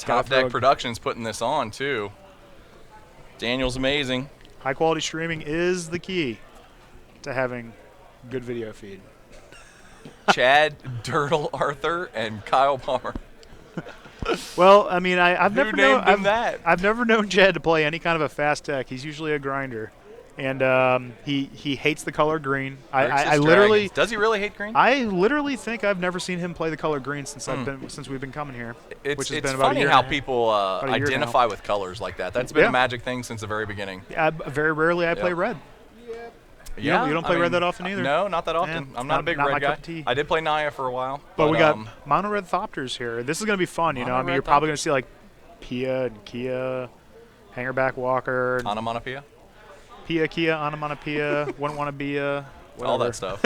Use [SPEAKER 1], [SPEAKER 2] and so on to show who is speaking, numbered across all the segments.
[SPEAKER 1] Top Deck Productions putting this on, too. Daniel's amazing.
[SPEAKER 2] High-quality streaming is the key to having good video feed.
[SPEAKER 1] Chad, Dirtle Arthur, and Kyle Palmer.
[SPEAKER 2] Well, I mean, I've never known Chad to play any kind of a fast deck. He's usually a grinder, and he hates the color green. I literally
[SPEAKER 1] does he really hate green?
[SPEAKER 2] I literally think I've never seen him play the color green since we've been coming here.
[SPEAKER 1] It's funny how people identify with colors like that. That's been a Magic thing since the very beginning.
[SPEAKER 2] Very rarely I play red.
[SPEAKER 1] Yeah,
[SPEAKER 2] you don't play red that often either.
[SPEAKER 1] No, not that often. I'm not a big red guy. I did play Naya for a while.
[SPEAKER 2] But we got mono red Thopters here. This is going to be fun. You know, I mean, you're probably going to see like Pia and Kia, Hangerback Walker,
[SPEAKER 1] Onomatopoeia.
[SPEAKER 2] Pia, Kia, onomatopoeia. Wouldn't want to be a
[SPEAKER 1] all that stuff.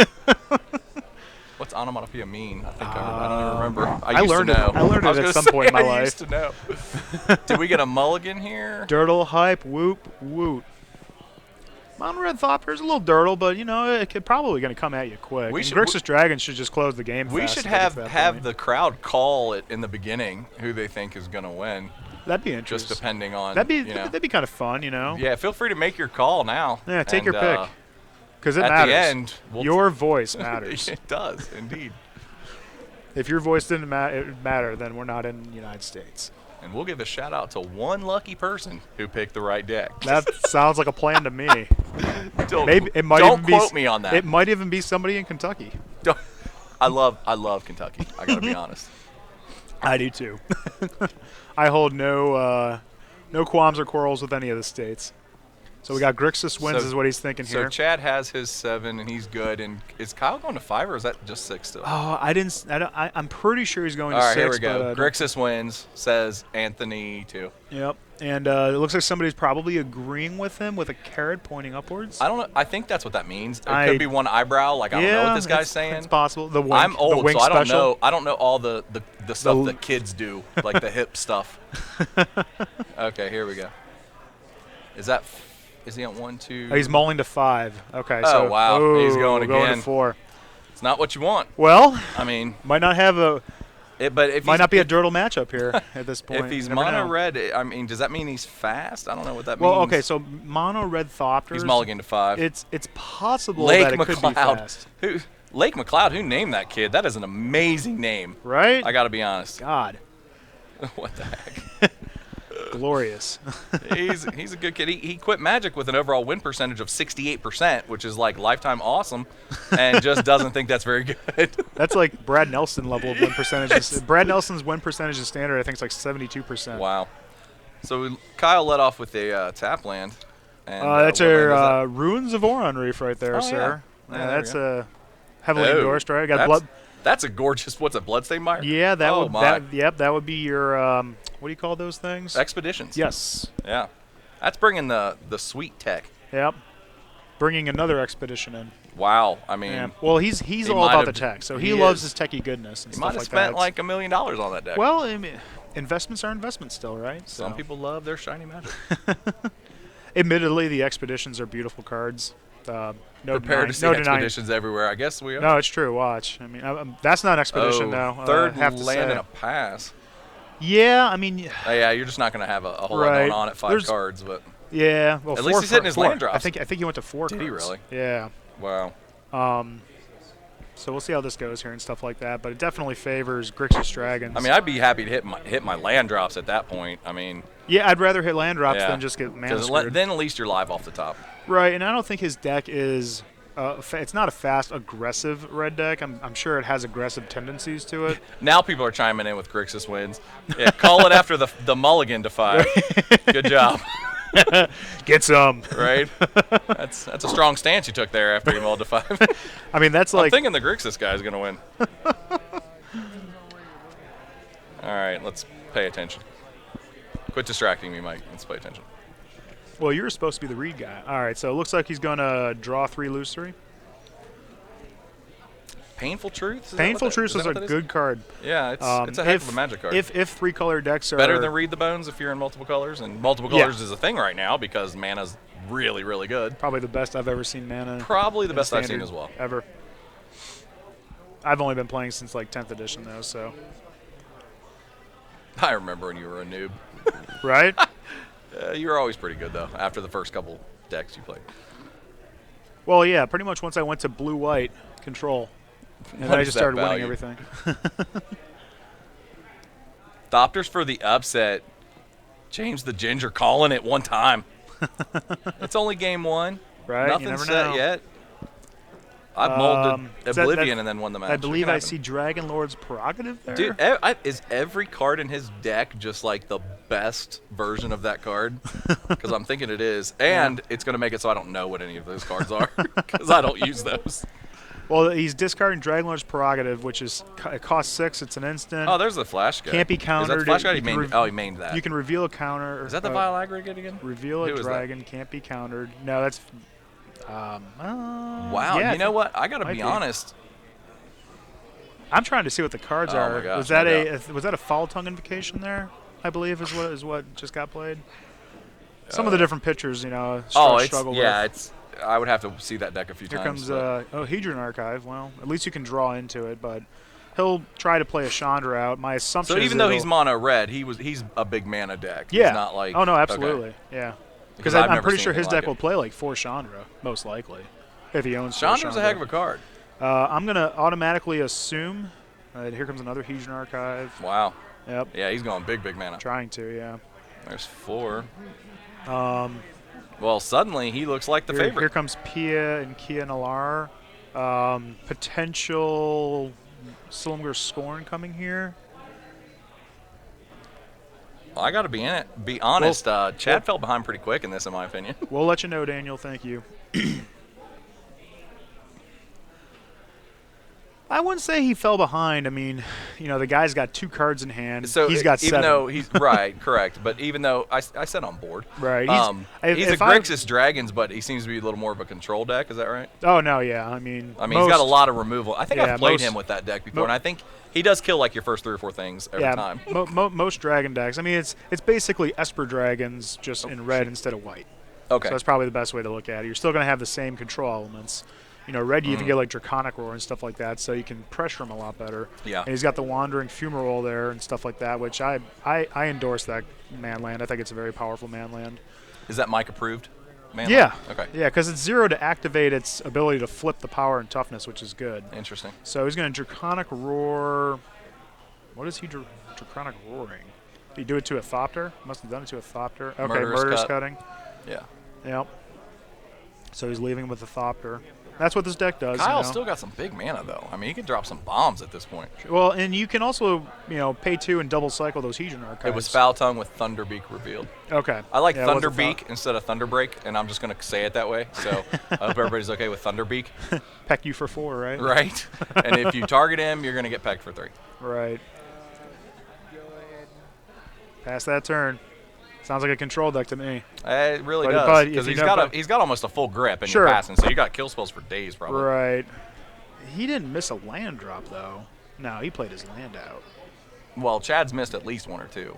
[SPEAKER 1] What's onomatopoeia mean? I don't even remember. I
[SPEAKER 2] learned it. I learned it at some point in my life.
[SPEAKER 1] I used to know. Did we get a mulligan here?
[SPEAKER 2] Dirtle, hype, whoop, woot. Mono red Thopter's a little dirtle, but you know it could probably going to come at you quick. Grixis Dragons should just close the game.
[SPEAKER 1] We should have the crowd call it in the beginning who they think is going to win.
[SPEAKER 2] That'd be interesting.
[SPEAKER 1] Just depending on
[SPEAKER 2] that'd be kind of fun, you know.
[SPEAKER 1] Yeah, feel free to make your call now.
[SPEAKER 2] Yeah, take your pick because it
[SPEAKER 1] at
[SPEAKER 2] matters.
[SPEAKER 1] The end,
[SPEAKER 2] your voice matters.
[SPEAKER 1] It does indeed.
[SPEAKER 2] If your voice didn't matter, then we're not in the United States.
[SPEAKER 1] And we'll give a shout out to one lucky person who picked the right deck.
[SPEAKER 2] That sounds like a plan to me.
[SPEAKER 1] Don't quote me on that.
[SPEAKER 2] It might even be somebody in Kentucky.
[SPEAKER 1] I love Kentucky. I gotta be honest.
[SPEAKER 2] I do too. I hold no qualms or quarrels with any of the states. So we got Grixis wins is what he's thinking here.
[SPEAKER 1] So Chad has his 7 and he's good. And is Kyle going to 5 or is that just 6 still?
[SPEAKER 2] Oh, I'm pretty sure he's going to 6.
[SPEAKER 1] All right, here we go. Grixis wins, says Anthony 2.
[SPEAKER 2] Yep. And it looks like somebody's probably agreeing with him with a carrot pointing upwards.
[SPEAKER 1] I don't know. I think that's what that means. It could be one eyebrow. Like I don't know what this guy's saying.
[SPEAKER 2] It's possible. The wink,
[SPEAKER 1] I'm old,
[SPEAKER 2] the wink
[SPEAKER 1] so I don't
[SPEAKER 2] special.
[SPEAKER 1] know. I don't know all the stuff that kids do, like the hip stuff. Okay, here we go. Is he on 1, 2?
[SPEAKER 2] Oh, he's mulling to 5. Okay.
[SPEAKER 1] Oh, wow. He's going again.
[SPEAKER 2] Going to 4.
[SPEAKER 1] It's not what you want.
[SPEAKER 2] Well,
[SPEAKER 1] I mean,
[SPEAKER 2] might not have a. Might not be a dirtle matchup here at this point.
[SPEAKER 1] If he's mono red, I mean, does that mean he's fast? I don't know what that means.
[SPEAKER 2] Well, okay, so mono red Thopters.
[SPEAKER 1] He's mulligan to 5.
[SPEAKER 2] It's possible that it could be fast.
[SPEAKER 1] Lake McLeod, who named that kid? That is an amazing name.
[SPEAKER 2] Right?
[SPEAKER 1] I got to be honest.
[SPEAKER 2] God.
[SPEAKER 1] What the heck?
[SPEAKER 2] Glorious.
[SPEAKER 1] He's a good kid. He quit Magic with an overall win percentage of 68%, which is like lifetime awesome, and just doesn't think that's very good.
[SPEAKER 2] That's like Brad Nelson level of win percentages. Brad Nelson's win percentage is standard. I think it's like 72%.
[SPEAKER 1] Wow. So Kyle led off with a tap land. And,
[SPEAKER 2] that's our Ruins of Oron Reef right there,
[SPEAKER 1] oh,
[SPEAKER 2] sir.
[SPEAKER 1] Yeah,
[SPEAKER 2] that's heavily endorsed, right? Got blood.
[SPEAKER 1] That's a gorgeous. What's a Bloodstain Mire?
[SPEAKER 2] Yeah, that would be your. What do you call those things?
[SPEAKER 1] Expeditions.
[SPEAKER 2] Yes.
[SPEAKER 1] Yeah. That's bringing the sweet tech.
[SPEAKER 2] Yep. Bringing another expedition in.
[SPEAKER 1] Wow. I mean.
[SPEAKER 2] Yeah. Well, he's all about the tech, so he loves his techie goodness and
[SPEAKER 1] he
[SPEAKER 2] stuff like that.
[SPEAKER 1] He might have spent like $1 million on that deck.
[SPEAKER 2] Well, I mean, investments are investments still, right?
[SPEAKER 1] Some people love their shiny Magic.
[SPEAKER 2] Admittedly, the expeditions are beautiful cards. No
[SPEAKER 1] Prepare to see expeditions everywhere. I guess we are.
[SPEAKER 2] No, it's true. Watch. I mean, that's not an expedition though.
[SPEAKER 1] Third land and a pass.
[SPEAKER 2] Yeah, I mean.
[SPEAKER 1] Yeah, you're just not going to have a whole lot going on at 5 cards, but.
[SPEAKER 2] Yeah, well,
[SPEAKER 1] at least he's hitting his land drops.
[SPEAKER 2] I think he went to 4
[SPEAKER 1] Did
[SPEAKER 2] cards.
[SPEAKER 1] He really?
[SPEAKER 2] Yeah.
[SPEAKER 1] Wow.
[SPEAKER 2] So we'll see how this goes here and stuff like that, but it definitely favors Grixis Dragons.
[SPEAKER 1] I mean, I'd be happy to hit my land drops at that point. I mean.
[SPEAKER 2] Yeah, I'd rather hit land drops than just get mana screwed.
[SPEAKER 1] Then at least you're live off the top.
[SPEAKER 2] Right, and I don't think his deck is. It's not a fast, aggressive red deck. I'm sure it has aggressive tendencies to it.
[SPEAKER 1] Now people are chiming in with Grixis wins. Yeah, call it after the mulligan to 5. Good job.
[SPEAKER 2] Get some.
[SPEAKER 1] Right? That's a strong stance you took there after you mulled to 5.
[SPEAKER 2] I mean, that's like.
[SPEAKER 1] I'm thinking the Grixis guy is going to win. All right, let's pay attention. Quit distracting me, Mike. Let's pay attention.
[SPEAKER 2] Well, you're supposed to be the read guy. All right, so it looks like he's going to draw 3, lose 3.
[SPEAKER 1] Painful Truth?
[SPEAKER 2] Painful Truth is a good card.
[SPEAKER 1] Yeah, it's a heck of a Magic card.
[SPEAKER 2] If 3-color decks are...
[SPEAKER 1] Better than Read the Bones if you're in multiple colors, and multiple colors is a thing right now because mana's really, really good.
[SPEAKER 2] Probably the best I've ever seen mana.
[SPEAKER 1] Probably the best I've seen as well.
[SPEAKER 2] Ever. I've only been playing since like 10th edition, though, so...
[SPEAKER 1] I remember when you were a noob.
[SPEAKER 2] Right?
[SPEAKER 1] You were always pretty good, though, after the first couple decks you played.
[SPEAKER 2] Well, yeah, pretty much once I went to blue-white control, and then I just started winning everything.
[SPEAKER 1] Thopters for the upset. Change the ginger, calling it one time. It's only game 1.
[SPEAKER 2] Right?
[SPEAKER 1] Nothing's set yet. I've molded Oblivion and then won the match.
[SPEAKER 2] I believe I see Dragon Lord's Prerogative there.
[SPEAKER 1] Dude, is every card in his deck just like the best version of that card? Because I'm thinking it is. And it's going to make it so I don't know what any of those cards are because I don't use those.
[SPEAKER 2] Well, he's discarding Dragon Lord's Prerogative, which is it costs 6. It's an instant.
[SPEAKER 1] Oh, there's the flash guy.
[SPEAKER 2] Can't be countered.
[SPEAKER 1] Is that the flash guy? He mained that.
[SPEAKER 2] You can reveal a counter.
[SPEAKER 1] Is that the Vile Aggregate again?
[SPEAKER 2] Reveal a dragon. Can't be countered. No, that's...
[SPEAKER 1] wow,
[SPEAKER 2] yeah,
[SPEAKER 1] you know what? I got to be honest.
[SPEAKER 2] I'm trying to see what the cards are.
[SPEAKER 1] My gosh,
[SPEAKER 2] was that a Foul Tongue Invocation there? I believe is what just got played. Some of the different pictures, struggle with.
[SPEAKER 1] Yeah, I would have to see that deck a few times.
[SPEAKER 2] Here comes Hedron Archive. Well, at least you can draw into it, but he'll try to play a Chandra out. My assumption is
[SPEAKER 1] even though he's mono red, he's a big mana deck.
[SPEAKER 2] Yeah.
[SPEAKER 1] He's not like...
[SPEAKER 2] Oh, no, absolutely. Okay. Yeah. Because I'm pretty sure his deck will play like 4 Chandra, most likely, if he owns
[SPEAKER 1] Chandra's a heck of a card.
[SPEAKER 2] I'm going to automatically assume... here comes another Hedron Archive.
[SPEAKER 1] Wow.
[SPEAKER 2] Yep.
[SPEAKER 1] Yeah, he's going big mana.
[SPEAKER 2] Trying to, yeah.
[SPEAKER 1] There's 4. Well, suddenly he looks like the favorite.
[SPEAKER 2] Here comes Pia and Kia Nalar. Potential Silumgar Scorn coming here.
[SPEAKER 1] Well, I got to be honest. Chad fell behind pretty quick in this, in my opinion.
[SPEAKER 2] We'll let you know, Daniel. Thank you. I wouldn't say he fell behind. I mean, the guy's got 2 cards in hand.
[SPEAKER 1] So
[SPEAKER 2] he's got 7.
[SPEAKER 1] Even though he's right, correct. But even though I said on board,
[SPEAKER 2] right?
[SPEAKER 1] He's a Grixis Dragons, but he seems to be a little more of a control deck. Is that right?
[SPEAKER 2] Oh no, yeah. I mean,
[SPEAKER 1] he's got a lot of removal. I think I've played him with that deck before, and I think he does kill like your first 3 or 4 things every time.
[SPEAKER 2] Most dragon decks. I mean, it's basically Esper Dragons just in red instead of white.
[SPEAKER 1] Okay.
[SPEAKER 2] So that's probably the best way to look at it. You're still going to have the same control elements. Red, you even get like Draconic Roar and stuff like that, so you can pressure him a lot better.
[SPEAKER 1] Yeah.
[SPEAKER 2] And he's got the Wandering Fumarole there and stuff like that, which I endorse that manland. I think it's a very powerful manland.
[SPEAKER 1] Is that Mike approved? Manland?
[SPEAKER 2] Yeah.
[SPEAKER 1] Okay.
[SPEAKER 2] Yeah, because it's 0 to activate its ability to flip the power and toughness, which is good.
[SPEAKER 1] Interesting.
[SPEAKER 2] So he's going to Draconic Roar. What is he Draconic Roaring? Did he do it to a Thopter? Must have done it to a Thopter. Okay, Murderous Cutting.
[SPEAKER 1] Yeah.
[SPEAKER 2] Yep. So he's leaving with the Thopter. That's what this deck does.
[SPEAKER 1] Kyle's still got some big mana, though. I mean, he can drop some bombs at this point.
[SPEAKER 2] Well, and you can also, pay 2 and double cycle those Hedron Archives.
[SPEAKER 1] It was Foul Tongue with Thunderbeak revealed.
[SPEAKER 2] Okay.
[SPEAKER 1] I like Thunderbeak instead of Thunderbreak, and I'm just going to say it that way. So I hope everybody's okay with Thunderbeak.
[SPEAKER 2] Peck you for 4, right?
[SPEAKER 1] Right. And if you target him, you're going to get pecked for 3.
[SPEAKER 2] Right. Pass that turn. Sounds like a control deck to me.
[SPEAKER 1] It really does, because he's got almost a full grip and you're passing, so you got kill spells for days probably.
[SPEAKER 2] Right. He didn't miss a land drop though. No, he played his land out.
[SPEAKER 1] Well, Chad's missed at least 1 or 2.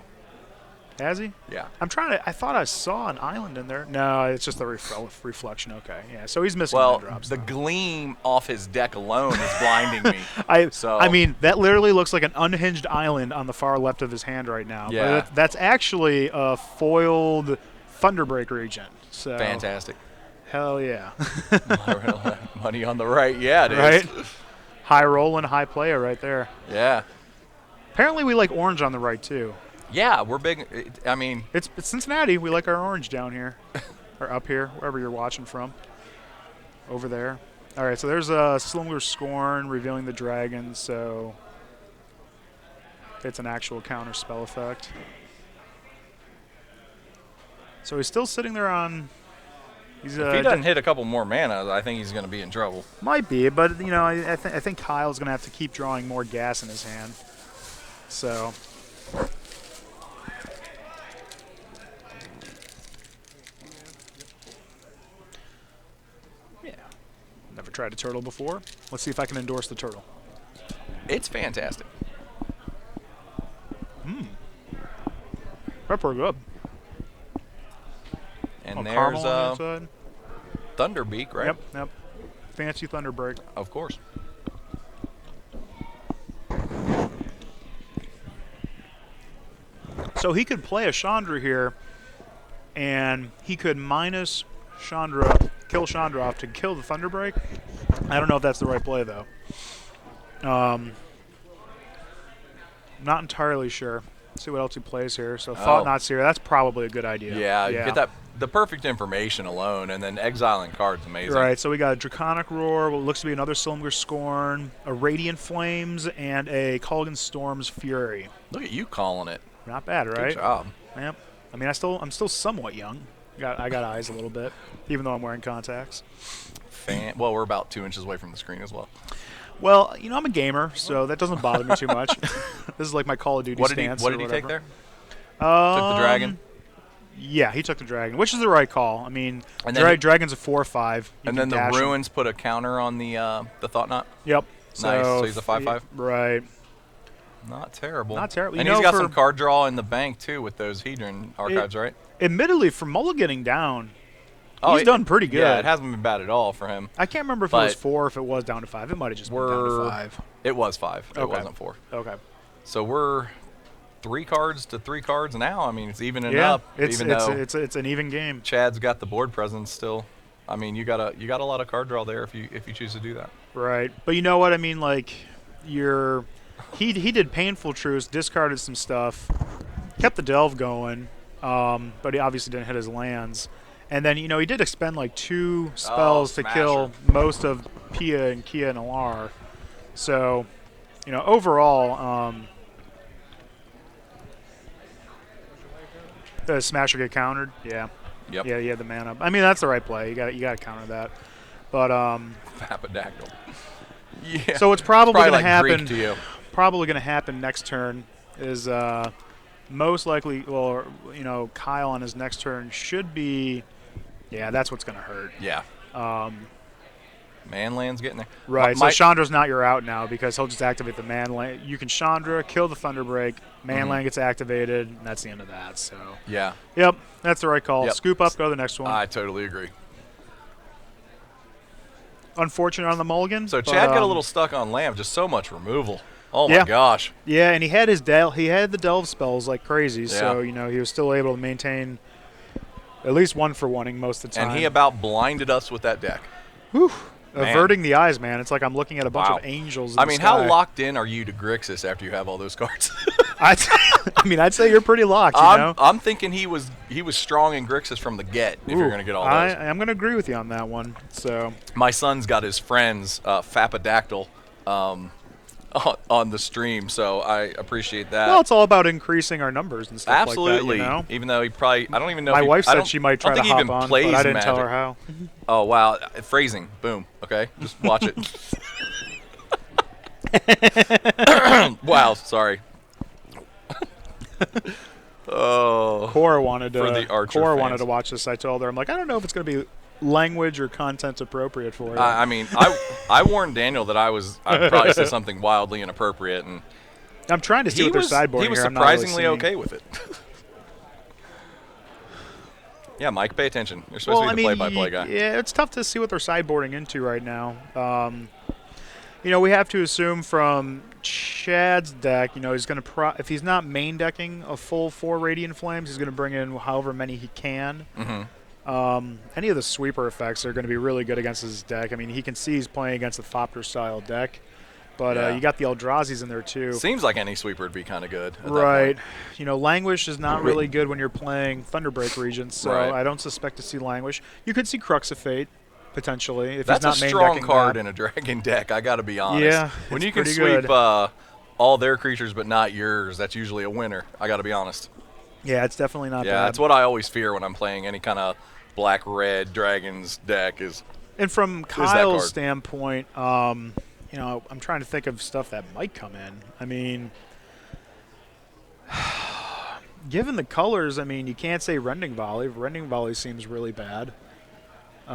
[SPEAKER 2] Has he?
[SPEAKER 1] Yeah.
[SPEAKER 2] I thought I saw an island in there. No, it's just the reflection. Okay. Yeah, so he's missing land drops.
[SPEAKER 1] The gleam off his deck alone is blinding me.
[SPEAKER 2] I mean, that literally looks like an unhinged island on the far left of his hand right now.
[SPEAKER 1] Yeah.
[SPEAKER 2] But that's actually a foiled Thunderbreak regent. So
[SPEAKER 1] fantastic.
[SPEAKER 2] Hell yeah.
[SPEAKER 1] Money on the right. Yeah, it is.
[SPEAKER 2] Right? High roll and high player right there.
[SPEAKER 1] Yeah.
[SPEAKER 2] Apparently we like orange on the right too.
[SPEAKER 1] Yeah, we're big. I mean,
[SPEAKER 2] it's Cincinnati. We like our orange down here, or up here, wherever you're watching from. Over there. All right, so there's a Silumgar Scorn revealing the dragon, so it's an actual counter spell effect. So he's still sitting there on.
[SPEAKER 1] If he doesn't hit a couple more mana, I think he's going to be in trouble.
[SPEAKER 2] Might be, but I think Kyle's going to have to keep drawing more gas in his hand. So. Never tried a turtle before. Let's see if I can endorse the turtle.
[SPEAKER 1] It's fantastic.
[SPEAKER 2] Pepper good.
[SPEAKER 1] And there's Thunderbeak, right?
[SPEAKER 2] Yep. Fancy Thunderbreak.
[SPEAKER 1] Of course.
[SPEAKER 2] So he could play a Chandra here, and he could minus Chandra, kill Chandra off to kill the Thunderbreak. I don't know if that's the right play, though. Not entirely sure. Let's see what else he plays here. So Thought Not Seer, that's probably a good idea.
[SPEAKER 1] Yeah, you get the perfect information alone, and then exiling cards amazing.
[SPEAKER 2] Right, so we got a Draconic Roar, what looks to be another Silumgar Scorn, a Radiant Flames, and a Culligan Storm's Fury.
[SPEAKER 1] Look at you calling it.
[SPEAKER 2] Not bad, right?
[SPEAKER 1] Good job.
[SPEAKER 2] Yep. I mean, I'm still somewhat young. I got eyes a little bit, even though I'm wearing contacts.
[SPEAKER 1] Well, we're about 2 inches away from the screen as well.
[SPEAKER 2] Well, you know, I'm a gamer, so that doesn't bother me too much. This is like my Call of Duty stance.
[SPEAKER 1] What did he take there? Took
[SPEAKER 2] the
[SPEAKER 1] dragon?
[SPEAKER 2] Yeah, he took the dragon, which is the right call. I mean, dragon's a 4/5.
[SPEAKER 1] And then the ruins put a counter on the Thought Knot?
[SPEAKER 2] Yep.
[SPEAKER 1] Nice, so he's a 5/5?
[SPEAKER 2] Right.
[SPEAKER 1] Not terrible.
[SPEAKER 2] Not terrible.
[SPEAKER 1] And he's got some card draw in the bank, too, with those Hedron archives, right?
[SPEAKER 2] Admittedly, for mulliganing down, he's done pretty good.
[SPEAKER 1] Yeah, it hasn't been bad at all for him.
[SPEAKER 2] I can't remember if it was 4 or if it was down to 5. It might have just been down to 5.
[SPEAKER 1] It was 5.
[SPEAKER 2] Okay.
[SPEAKER 1] It wasn't 4.
[SPEAKER 2] Okay.
[SPEAKER 1] So we're 3 cards to 3 cards now. I mean, it's evening
[SPEAKER 2] yeah,
[SPEAKER 1] up.
[SPEAKER 2] It's an even game.
[SPEAKER 1] Chad's got the board presence still. I mean, you got a lot of card draw there if you choose to do that.
[SPEAKER 2] Right. But you know what I mean? Like, he did Painful Truce, discarded some stuff, kept the Delve going, but he obviously didn't hit his lands. And then, you know, he did expend like 2 spells to kill most of Pia and Kia and Alar. So, you know, overall, the Smasher get countered. Yeah.
[SPEAKER 1] Yep.
[SPEAKER 2] Yeah, the mana. I mean, that's the right play. You got to counter that. But
[SPEAKER 1] Papadactyl. Yeah.
[SPEAKER 2] So what's probably going to happen?
[SPEAKER 1] Greek to you.
[SPEAKER 2] Probably going to happen next turn is most likely. Well, you know, Kyle on his next turn should be. Yeah, that's what's going to hurt.
[SPEAKER 1] Yeah. Manland's getting there.
[SPEAKER 2] Right. So Chandra's not your out now because he'll just activate the Manland. You can Chandra, kill the Thunderbreak. Manland gets activated, and that's the end of that. So.
[SPEAKER 1] Yeah.
[SPEAKER 2] Yep, that's the right call.
[SPEAKER 1] Yep.
[SPEAKER 2] Scoop up, go to the next one.
[SPEAKER 1] I totally agree.
[SPEAKER 2] Unfortunate on the mulligan.
[SPEAKER 1] So Chad got a little stuck on Lamb. Just so much removal. Oh my gosh.
[SPEAKER 2] Yeah, and he had the delve spells like crazy. So you know he was still able to maintain at least 1-for-1ing most of the time.
[SPEAKER 1] And he about blinded us with that deck.
[SPEAKER 2] Whew. Averting the eyes, man. It's like I'm looking at a bunch of angels in the sky.
[SPEAKER 1] How locked in are you to Grixis after you have all those cards?
[SPEAKER 2] I mean, I'd say you're pretty locked. You know?
[SPEAKER 1] I'm thinking he was strong in Grixis from the get. If you're gonna get all those,
[SPEAKER 2] I'm gonna agree with you on that one. So
[SPEAKER 1] my son's got his friends Fapadactyl on the stream, so I appreciate that.
[SPEAKER 2] Well, it's all about increasing our numbers and stuff
[SPEAKER 1] Absolutely.
[SPEAKER 2] like that, you know?
[SPEAKER 1] Even though he probably, I don't even know.
[SPEAKER 2] My wife said she might try to hop on, but I didn't tell her how.
[SPEAKER 1] Oh wow, phrasing, boom. Okay, just watch it. Wow, sorry. Oh.
[SPEAKER 2] Cora wanted to.
[SPEAKER 1] For the Archer
[SPEAKER 2] Cora
[SPEAKER 1] fans.
[SPEAKER 2] wanted to watch this. I told her, I'm like, I don't know if it's going to be language or content appropriate for her.
[SPEAKER 1] I mean, I warned Daniel that I'd probably say something wildly inappropriate, and
[SPEAKER 2] I'm trying to see what their sideboarding
[SPEAKER 1] he was
[SPEAKER 2] here.
[SPEAKER 1] surprisingly okay with it. Yeah, Mike, pay attention. You're supposed to be the play-by-play guy.
[SPEAKER 2] Yeah, it's tough to see what they're sideboarding into right now. You know, we have to assume from Chad's deck, you know, he's going to if he's not main decking a full 4 Radiant Flames, he's going to bring in however many he can. Any of the sweeper effects are going to be really good against his deck. I mean, he can see he's playing against the Thopters style deck. But you got the Eldrazi's in there, too.
[SPEAKER 1] Seems like any sweeper would be kind of good.
[SPEAKER 2] Right. You know, Languish is not really good when you're playing Thunderbreak regions, so I don't suspect to see Languish. You could see Crux of Fate, potentially, if he's not main decking.
[SPEAKER 1] That's a strong card in a Dragon deck, I got to be honest.
[SPEAKER 2] Yeah,
[SPEAKER 1] when you can sweep all their creatures but not yours, that's usually a winner, I got to be honest.
[SPEAKER 2] Yeah, it's definitely not bad.
[SPEAKER 1] Yeah, that's what I always fear when I'm playing any kind of black-red Dragons deck is.
[SPEAKER 2] And from Kyle's standpoint, you know, I'm trying to think of stuff that might come in. I mean, given the colors, I mean, you can't say Rending Volley. Rending Volley seems really bad.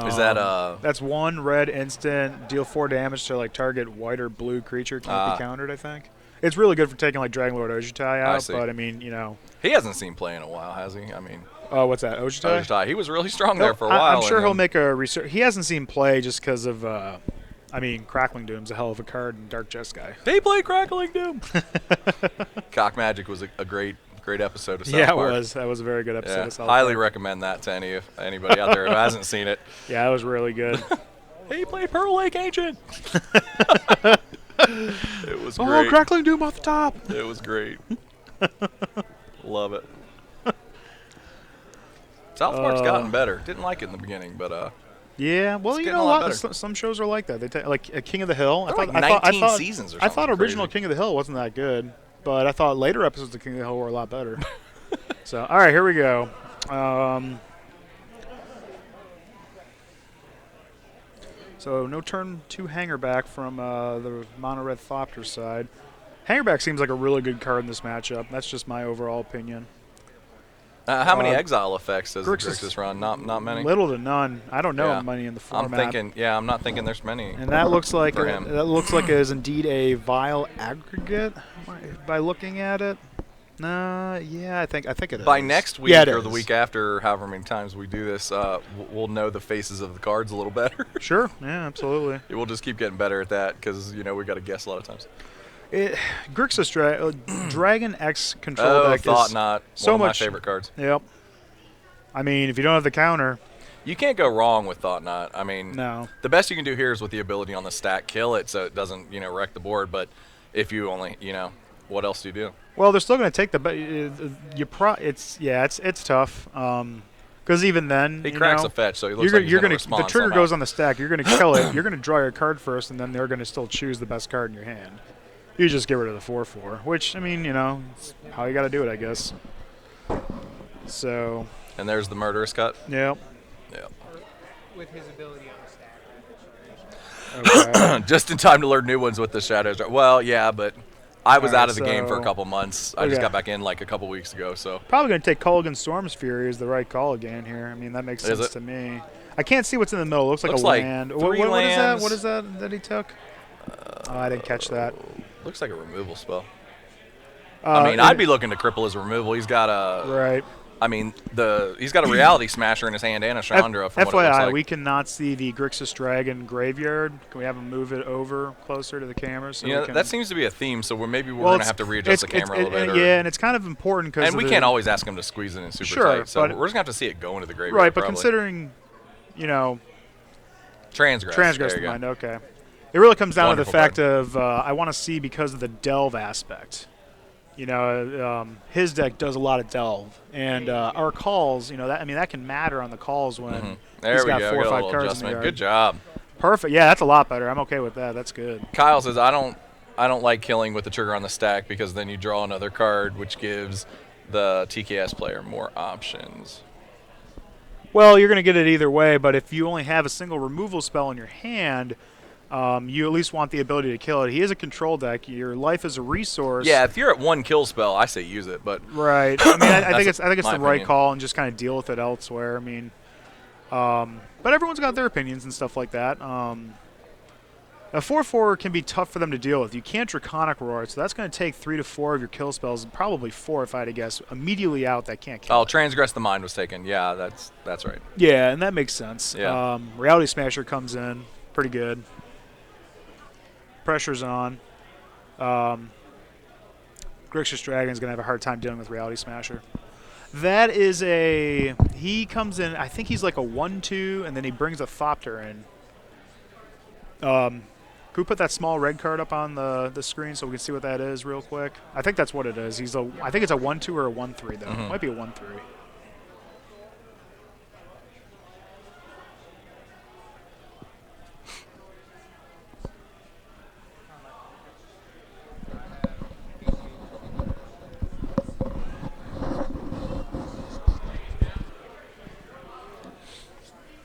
[SPEAKER 1] Is that
[SPEAKER 2] That's 1 red instant, deal 4 damage to like target white or blue creature, can't be countered, I think. It's really good for taking like Dragonlord Ojutai out, but I mean, you know.
[SPEAKER 1] He hasn't seen play in a while, has he? I mean.
[SPEAKER 2] Oh, what's that? Ojutai?
[SPEAKER 1] Ojutai. He was really strong there for a while.
[SPEAKER 2] I'm sure he'll make a research. He hasn't seen play just because of I mean, Crackling Doom's a hell of a card in Dark Jeskai.
[SPEAKER 1] They play Crackling Doom. Cock Magic was a great Great episode of South
[SPEAKER 2] Yeah, it
[SPEAKER 1] Park.
[SPEAKER 2] was. That was a very good episode
[SPEAKER 1] Yeah,
[SPEAKER 2] of South
[SPEAKER 1] highly
[SPEAKER 2] Park.
[SPEAKER 1] recommend that to anybody out there who hasn't seen it.
[SPEAKER 2] Yeah, it was really good.
[SPEAKER 1] He played Pearl Lake Agent. It was
[SPEAKER 2] Oh,
[SPEAKER 1] great.
[SPEAKER 2] crackling doom off the top.
[SPEAKER 1] It was great. Love it. South Park's gotten better. Didn't like it in the beginning, but
[SPEAKER 2] Yeah, well,
[SPEAKER 1] It's
[SPEAKER 2] you
[SPEAKER 1] getting
[SPEAKER 2] know
[SPEAKER 1] a lot
[SPEAKER 2] what?
[SPEAKER 1] better.
[SPEAKER 2] Some shows are like that. They like King of the Hill.
[SPEAKER 1] They're like 19 seasons or
[SPEAKER 2] I thought
[SPEAKER 1] something
[SPEAKER 2] original
[SPEAKER 1] crazy.
[SPEAKER 2] King of the Hill wasn't that good, but I thought later episodes of King of the Hill were a lot better. So, all right, here we go. So no turn 2 hanger back from the mono red Thopter side. Hanger back seems like a really good card in this matchup. That's just my overall opinion.
[SPEAKER 1] how many exile effects does
[SPEAKER 2] Grixis-
[SPEAKER 1] Grixis run? Not many.
[SPEAKER 2] Little to none. I don't know
[SPEAKER 1] Yeah.
[SPEAKER 2] money in the
[SPEAKER 1] I'm
[SPEAKER 2] format.
[SPEAKER 1] not thinking there's many.
[SPEAKER 2] And that looks like
[SPEAKER 1] For him.
[SPEAKER 2] it is indeed a vile aggregate by looking at it. Yeah, I think it is.
[SPEAKER 1] By next week
[SPEAKER 2] Yeah, it
[SPEAKER 1] or the
[SPEAKER 2] is.
[SPEAKER 1] week after, however many times we do this, we'll know the faces of the cards a little better.
[SPEAKER 2] Sure. Yeah, absolutely.
[SPEAKER 1] We'll just keep getting better at that because we got to guess a lot of times.
[SPEAKER 2] Grixis Dragon X control
[SPEAKER 1] Oh,
[SPEAKER 2] deck
[SPEAKER 1] Thought
[SPEAKER 2] is
[SPEAKER 1] Not.
[SPEAKER 2] so
[SPEAKER 1] One of
[SPEAKER 2] much.
[SPEAKER 1] my favorite cards.
[SPEAKER 2] Yep. I mean, if you don't have the counter,
[SPEAKER 1] You can't go wrong with Thought Not. I mean,
[SPEAKER 2] no.
[SPEAKER 1] the best you can do here is with the ability on the stack, kill it so it doesn't, wreck the board. But if you only, what else do you do?
[SPEAKER 2] Well, they're still going to take the. It's tough. Because even then,
[SPEAKER 1] He cracks a fetch, so he looks like he's
[SPEAKER 2] you're
[SPEAKER 1] gonna
[SPEAKER 2] gonna
[SPEAKER 1] respond
[SPEAKER 2] the trigger
[SPEAKER 1] somehow.
[SPEAKER 2] goes on the stack. You're going to kill it. You're going to draw your card first, and then they're going to still choose the best card in your hand. You just get rid of the 4/4, which I mean, it's how you got to do it, I guess. So,
[SPEAKER 1] And there's the murderous cut.
[SPEAKER 2] yeah.
[SPEAKER 1] Yeah.
[SPEAKER 3] With his ability on the stack.
[SPEAKER 2] Okay.
[SPEAKER 1] Just in time to learn new ones with the shadows. Well, yeah, but I was
[SPEAKER 2] Alright,
[SPEAKER 1] out of the game for a
[SPEAKER 2] so-
[SPEAKER 1] couple months. I just
[SPEAKER 2] Okay.
[SPEAKER 1] got back in like a couple weeks ago, so.
[SPEAKER 2] Probably going to take Culligan Storm's Fury as the right call again here. I mean, that makes
[SPEAKER 1] Is
[SPEAKER 2] sense
[SPEAKER 1] it?
[SPEAKER 2] to me. I can't see what's in the middle. Looks like
[SPEAKER 1] Looks
[SPEAKER 2] a
[SPEAKER 1] like
[SPEAKER 2] land.
[SPEAKER 1] three
[SPEAKER 2] What is that?
[SPEAKER 1] lands.
[SPEAKER 2] What is that he took? I didn't catch that.
[SPEAKER 1] Looks like a removal spell.
[SPEAKER 2] Uh,
[SPEAKER 1] I mean, I'd be looking to cripple his removal. He's got a.
[SPEAKER 2] right.
[SPEAKER 1] I mean, he's got a reality smasher in his hand and a Chandra. From what it looks
[SPEAKER 2] FYI,
[SPEAKER 1] like.
[SPEAKER 2] we cannot see the Grixis Dragon graveyard. Can we have him move it over closer to the camera? So we can,
[SPEAKER 1] that seems to be a theme. So maybe we're
[SPEAKER 2] well,
[SPEAKER 1] gonna
[SPEAKER 2] it's-
[SPEAKER 1] have to readjust the camera a little bit.
[SPEAKER 2] yeah, and it's kind of important because
[SPEAKER 1] and we can't always ask him to squeeze it in super
[SPEAKER 2] Sure,
[SPEAKER 1] tight. So
[SPEAKER 2] but-
[SPEAKER 1] we're just gonna have to see it go into the graveyard.
[SPEAKER 2] right, but
[SPEAKER 1] probably.
[SPEAKER 2] considering,
[SPEAKER 1] transgress.
[SPEAKER 2] transgress
[SPEAKER 1] There
[SPEAKER 2] the
[SPEAKER 1] you go.
[SPEAKER 2] mind. Okay, it really comes down to the
[SPEAKER 1] Wonderful
[SPEAKER 2] fact of I want to see because of the delve aspect. His deck does a lot of delve, and our calls. That can matter on the calls when
[SPEAKER 1] There
[SPEAKER 2] he's
[SPEAKER 1] we
[SPEAKER 2] got
[SPEAKER 1] go.
[SPEAKER 2] 4 or
[SPEAKER 1] Got a
[SPEAKER 2] 5
[SPEAKER 1] little
[SPEAKER 2] cards in the
[SPEAKER 1] adjustment.
[SPEAKER 2] yard.
[SPEAKER 1] Good job.
[SPEAKER 2] Perfect. Yeah, that's a lot better. I'm okay with that. That's good.
[SPEAKER 1] Kyle says I don't like killing with the trigger on the stack because then you draw another card, which gives the TKS player more options.
[SPEAKER 2] Well, you're going to get it either way, but if you only have a single removal spell in your hand, you at least want the ability to kill it. He is a control deck. Your life is a resource.
[SPEAKER 1] Yeah, if you're at one kill spell, I say use it, but
[SPEAKER 2] Right. I mean, I think
[SPEAKER 1] That's
[SPEAKER 2] it's
[SPEAKER 1] my
[SPEAKER 2] the right
[SPEAKER 1] opinion.
[SPEAKER 2] call and just kind of deal with it elsewhere. I mean, but everyone's got their opinions and stuff like that. A 4/4 can be tough for them to deal with. You can't Draconic Roar, so that's going to take 3 to 4 of your kill spells, probably 4 if I had to guess. Immediately out, that can't kill.
[SPEAKER 1] oh, transgress the mind was taken. Yeah, that's right.
[SPEAKER 2] Yeah, and that makes sense.
[SPEAKER 1] Yeah.
[SPEAKER 2] Reality Smasher comes in pretty good. Pressure's on. Grixis Dragon's going to have a hard time dealing with Reality Smasher. That is he comes in, I think he's like a 1/2, and then he brings a Thopter in. Can we put that small red card up on the screen so we can see what that is real quick? I think that's what it is. I think it's a 1/2 or a 1/3 though. It might be a 1/3.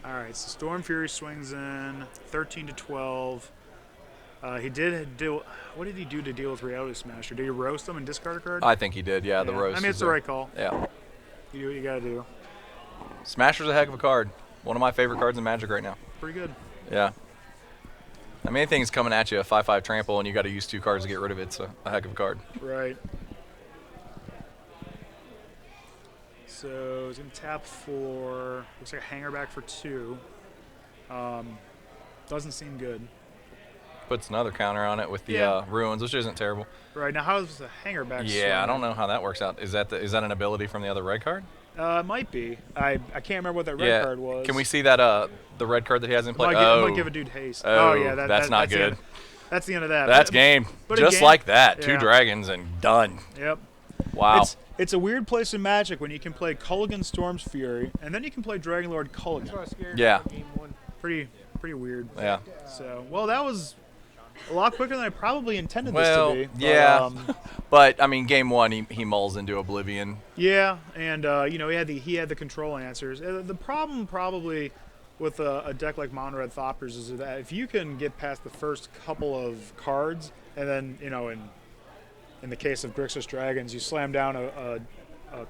[SPEAKER 2] All right, so Storm Fury swings in 13 to 12. He did deal. What did he do to deal with Reality Smasher? Did he roast him and discard a card?
[SPEAKER 1] I think he did. Yeah, the roast.
[SPEAKER 2] I mean, it's
[SPEAKER 1] is
[SPEAKER 2] the
[SPEAKER 1] there.
[SPEAKER 2] right call.
[SPEAKER 1] Yeah,
[SPEAKER 2] You do what you gotta do.
[SPEAKER 1] Smasher's a heck of a card. One of my favorite cards in Magic right now.
[SPEAKER 2] Pretty good.
[SPEAKER 1] Yeah. I mean, anything's coming at you, a 5/5 trample, and you got to use 2 cards to get rid of it. It's a heck of a card.
[SPEAKER 2] Right. So he's gonna tap for. Looks like a hanger back for 2. Doesn't seem good.
[SPEAKER 1] puts another counter on it with the
[SPEAKER 2] Yeah.
[SPEAKER 1] ruins, which isn't terrible.
[SPEAKER 2] Right now, how's the hanger back?
[SPEAKER 1] Yeah, I don't know how that works out. Is that an ability from the other red card?
[SPEAKER 2] It might be. I can't remember what that red
[SPEAKER 1] yeah.
[SPEAKER 2] card was.
[SPEAKER 1] Can we see that the red card that he has in play?
[SPEAKER 2] It might give a dude haste.
[SPEAKER 1] Oh,
[SPEAKER 2] yeah,
[SPEAKER 1] that's not
[SPEAKER 2] that's the
[SPEAKER 1] good.
[SPEAKER 2] end- That's the end of that.
[SPEAKER 1] That's game.
[SPEAKER 2] but
[SPEAKER 1] Just
[SPEAKER 2] again-
[SPEAKER 1] like that.
[SPEAKER 2] yeah.
[SPEAKER 1] 2 dragons and done.
[SPEAKER 2] Yep.
[SPEAKER 1] Wow.
[SPEAKER 2] It's a weird place in Magic when you can play Culligan Storm's Fury and then you can play Dragon Lord Culligan.
[SPEAKER 3] That's why I was scared
[SPEAKER 1] Yeah.
[SPEAKER 3] of game 1.
[SPEAKER 2] Pretty weird.
[SPEAKER 1] Yeah.
[SPEAKER 2] So, well, that was a lot quicker than I probably intended
[SPEAKER 1] Well,
[SPEAKER 2] this to be.
[SPEAKER 1] yeah. But I mean, game 1 he mulls into oblivion.
[SPEAKER 2] Yeah, and he had the control answers. The problem probably with a deck like Mono Red Thopters is that if you can get past the first couple of cards, and then in the case of Grixis Dragons, you slam down a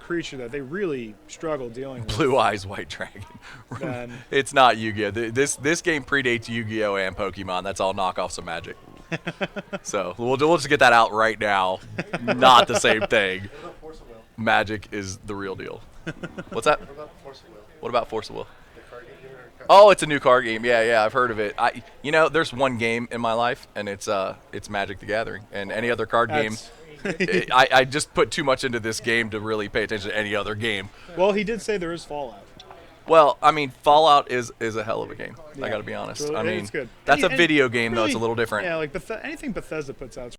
[SPEAKER 2] creature that they really struggle dealing with.
[SPEAKER 1] Blue Eyes White Dragon.
[SPEAKER 2] Then,
[SPEAKER 1] It's not Yu-Gi-Oh. This game predates Yu-Gi-Oh and Pokemon. That's all knockoffs of Magic. So we'll just get that out right now. Not the same thing. Magic is the real deal. What's that? What about Force of Will? Oh, it's a new card game. Yeah, I've heard of it. There's one game in my life, and it's Magic the Gathering. And any other card game, I just put too much into this game to really pay attention to any other game.
[SPEAKER 2] well, he did say there is Fallout.
[SPEAKER 1] Well, I mean, Fallout is a hell of a game. I
[SPEAKER 2] Yeah,
[SPEAKER 1] got to be honest.
[SPEAKER 2] it's really-
[SPEAKER 1] I mean,
[SPEAKER 2] it's good.
[SPEAKER 1] that's a
[SPEAKER 2] And
[SPEAKER 1] video game though. It's a
[SPEAKER 2] really-
[SPEAKER 1] little different.
[SPEAKER 2] Yeah, like anything Bethesda puts out.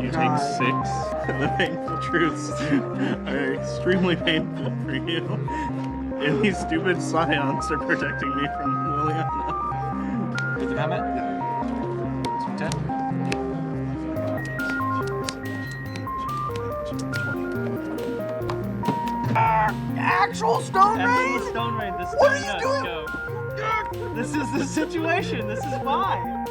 [SPEAKER 4] You take 6. The painful truths are extremely painful for you. And these stupid scions are protecting me from Liliana.
[SPEAKER 5] Is it comment? Yeah. 10?
[SPEAKER 4] Actual Stone
[SPEAKER 5] Stone Rain, this
[SPEAKER 4] What are
[SPEAKER 5] is
[SPEAKER 4] you
[SPEAKER 5] nuts.
[SPEAKER 4] doing?
[SPEAKER 5] Go. This is the situation. This is why.